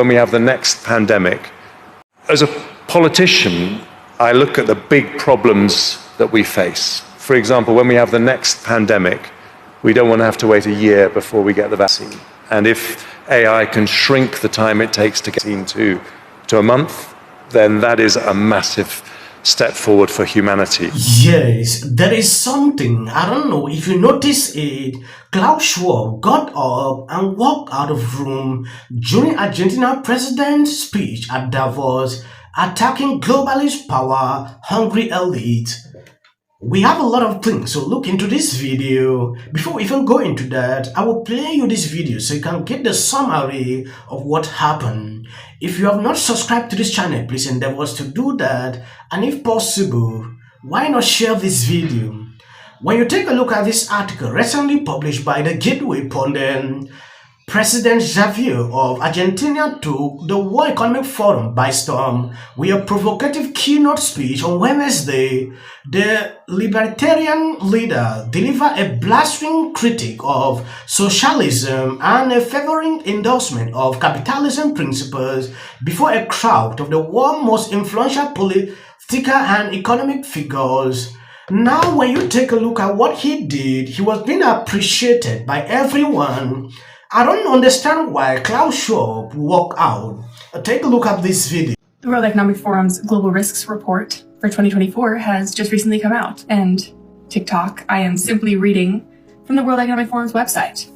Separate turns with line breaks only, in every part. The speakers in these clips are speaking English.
when we have the next pandemic, as a politician, I look at the big problems that we face. For example, when we have the next pandemic, we don't want to have to wait a year before we get the vaccine. And if AI can shrink the time it takes to get to a month, then that is a massive step forward for humanity.
Yes, there is something, I don't know if you notice it. Klaus Schwab got up and walked out of room during Argentina president's speech at Davos, attacking globalist power, hungry elite. We have a lot of things, so look into this video. Before we even go into that, I will play you this video so you can get the summary of what happened. If you have not subscribed to this channel, please endeavor to do that, and if possible, why not share this video? When you take a look at this article recently published by the Gateway Pundit, President Javier of Argentina took the World Economic Forum by storm with a provocative keynote speech on Wednesday. The libertarian leader delivered a blustering critique of socialism and a favoring endorsement of capitalism principles before a crowd of the world's most influential political and economic figures. Now, when you take a look at what he did, he was being appreciated by everyone. I don't understand why Klaus Schwab walked out. Take a look at this video.
The World Economic Forum's Global Risks Report for 2024 has just recently come out, and TikTok, I am simply reading from the World Economic Forum's website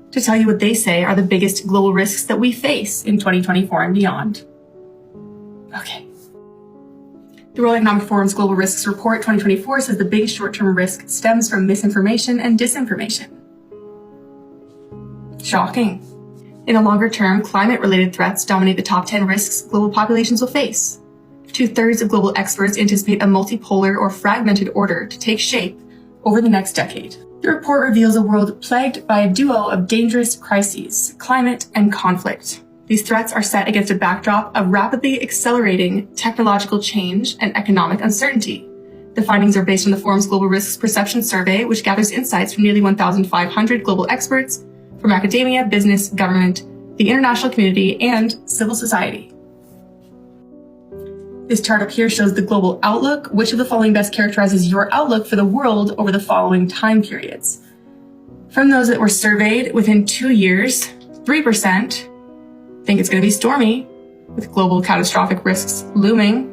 to tell you what they say are the biggest global risks that we face in 2024 and beyond. Okay. The World Economic Forum's Global Risks Report 2024 says the biggest short-term risk stems from misinformation and disinformation. Shocking. In the longer term, climate-related threats dominate the top 10 risks global populations will face. 2/3 of global experts anticipate a multipolar or fragmented order to take shape over the next decade. The report reveals a world plagued by a duo of dangerous crises, climate and conflict. These threats are set against a backdrop of rapidly accelerating technological change and economic uncertainty. The findings are based on the Forum's Global Risks Perception Survey, which gathers insights from nearly 1,500 global experts from academia, business, government, the international community, and civil society. This chart up here shows the global outlook. Which of the following best characterizes your outlook for the world over the following time periods? From those that were surveyed within 2 years, 3% think it's going to be stormy, with global catastrophic risks looming.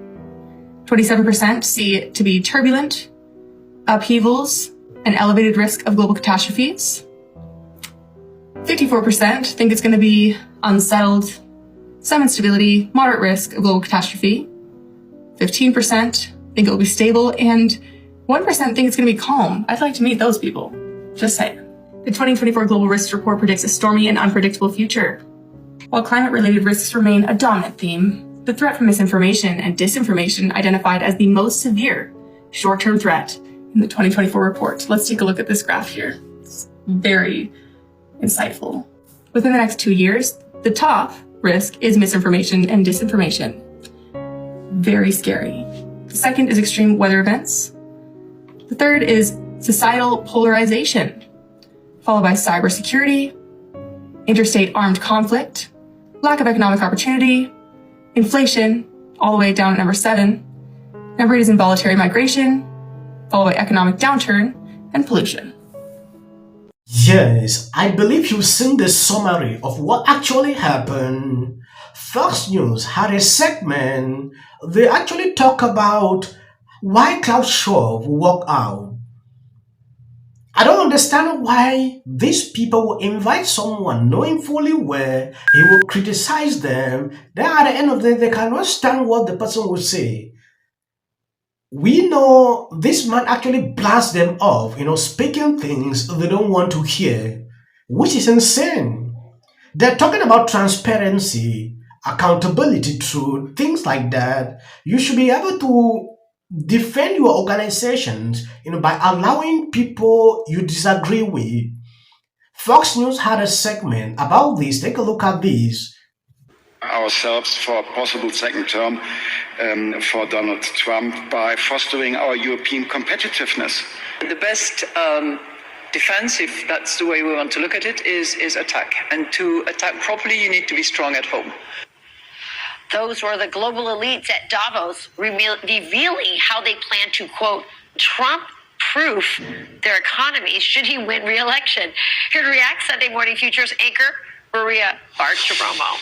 27% see it to be turbulent, upheavals, and elevated risk of global catastrophes. 54% think it's going to be unsettled, some instability, moderate risk of global catastrophe. 15% think it will be stable, and 1% think it's going to be calm. I'd like to meet those people. Just saying. The 2024 Global Risks Report predicts a stormy and unpredictable future. While climate-related risks remain a dominant theme, the threat from misinformation and disinformation identified as the most severe short-term threat in the 2024 report. Let's take a look at this graph here. It's very insightful. Within the next 2 years, the top risk is misinformation and disinformation. Very scary. The second is extreme weather events. The third is societal polarization, followed by cybersecurity, interstate armed conflict, lack of economic opportunity, inflation, all the way down at number 7. Number 8 is involuntary migration, followed by economic downturn and pollution.
Yes, I believe you've seen the summary of what actually happened. Fox News had a segment. They actually talk about why Klaus Schwab walked out. I don't understand why these people will invite someone knowing fully well he will criticize them. Then at the end of the day, they cannot stand what the person will say. We know this man actually blasts them off, speaking things they don't want to hear, which is insane. They're talking about transparency, accountability, truth, things like that. You should be able to defend your organizations, by allowing people you disagree with. Fox News had a segment about this. Take a look at this.
Ourselves for a possible second term for Donald Trump by fostering our European competitiveness.
The best defense, if that's the way we want to look at it, is attack. And to attack properly, you need to be strong at home.
Those were the global elites at Davos revealing how they plan to, quote, Trump-proof their economies should he win re-election. Here to react, Sunday Morning Futures anchor Maria Bartiromo.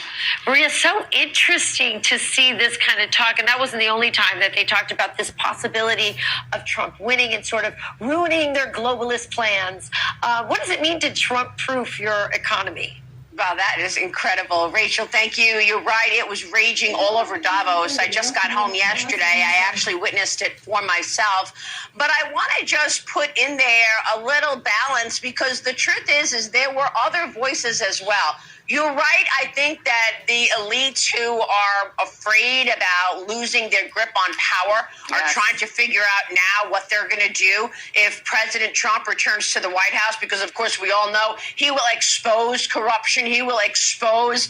Maria, so interesting to see this kind of talk, and that wasn't the only time that they talked about this possibility of Trump winning and sort of ruining their globalist plans. What does it mean to Trump-proof your economy?
Wow, that is incredible. Rachel, thank you. You're right. It was raging all over Davos. I just got home yesterday. I actually witnessed it for myself. But I want to just put in there a little balance, because the truth is there were other voices as well. You're right. I think that the elites who are afraid about losing their grip on power are trying to figure out now what they're going to do if President Trump returns to the White House, because, of course, we all know he will expose corruption. He will expose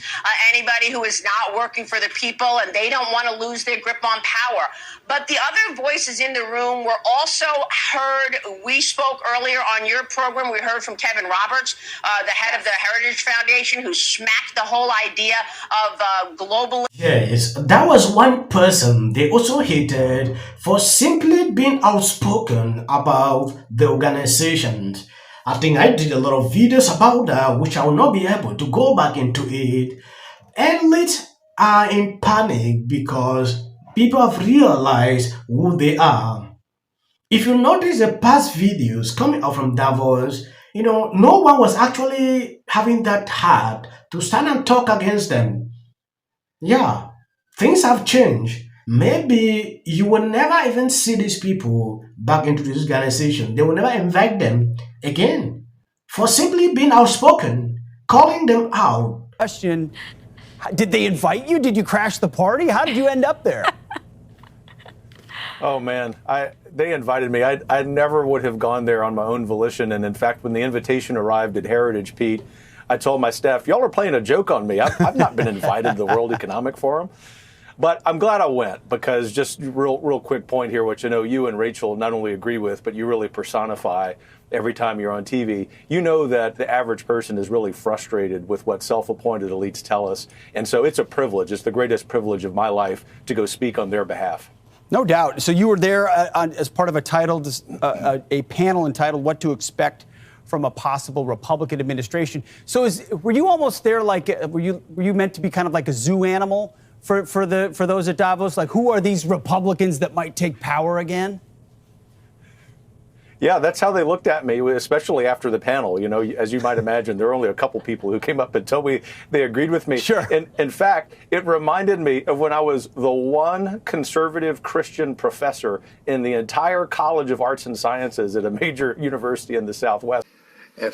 anybody who is not working for the people, and they don't want to lose their grip on power. But the other voices in the room were also heard. We spoke earlier on your program. We heard from Kevin Roberts, the head of the Heritage Foundation, who smacked the whole idea of global.
Yes, that was one person they also hated for simply being outspoken about the organization. I think I did a lot of videos about that, which I will not be able to go back into it. Elites are in panic because people have realized who they are. If you notice the past videos coming out from Davos, no one was actually having that heart to stand and talk against them. Yeah, things have changed. Maybe you will never even see these people back into this organization. They will never invite them again for simply being outspoken, calling them out.
Question, did they invite you? Did you crash the party? How did you end up there?
Oh, man, they invited me. I never would have gone there on my own volition. And in fact, when the invitation arrived at Heritage, Pete, I told my staff, y'all are playing a joke on me. I've not been invited to the World Economic Forum. But I'm glad I went, because just real quick point here, which I know you and Rachel not only agree with, but you really personify every time you're on TV. You know that the average person is really frustrated with what self-appointed elites tell us. And so it's a privilege. It's the greatest privilege of my life to go speak on their behalf.
No doubt. So you were there as part of a panel entitled "What to Expect from a Possible Republican Administration." So were you almost there? Like, were you meant to be kind of like a zoo animal for those at Davos? Like, who are these Republicans that might take power again?
Yeah, that's how they looked at me, especially after the panel. You know, as you might imagine, there were only a couple people who came up and told me they agreed with me.
Sure.
And in fact, it reminded me of when I was the one conservative Christian professor in the entire College of Arts and Sciences at a major university in the Southwest.
We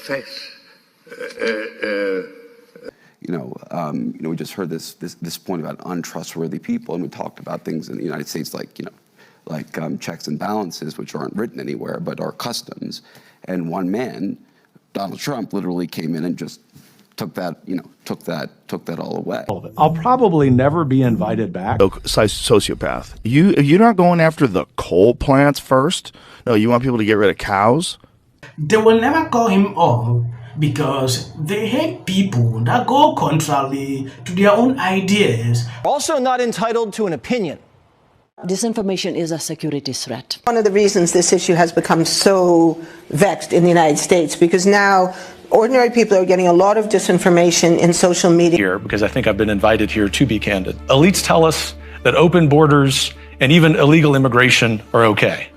just heard this point about untrustworthy people, and we talked about things in the United States like checks and balances, which aren't written anywhere but are customs. And one man, Donald Trump, literally came in and just took that all away.
I'll probably never be invited back.
Sociopath. You're not going after the coal plants first. No, you want people to get rid of cows.
They will never call him off because they hate people that go contrary to their own ideas.
Also not entitled to an opinion.
Disinformation is a security threat.
One of the reasons this issue has become so vexed in the United States, because now ordinary people are getting a lot of disinformation in social media.
Here, because I think I've been invited here to be candid. Elites tell us that open borders and even illegal immigration are okay.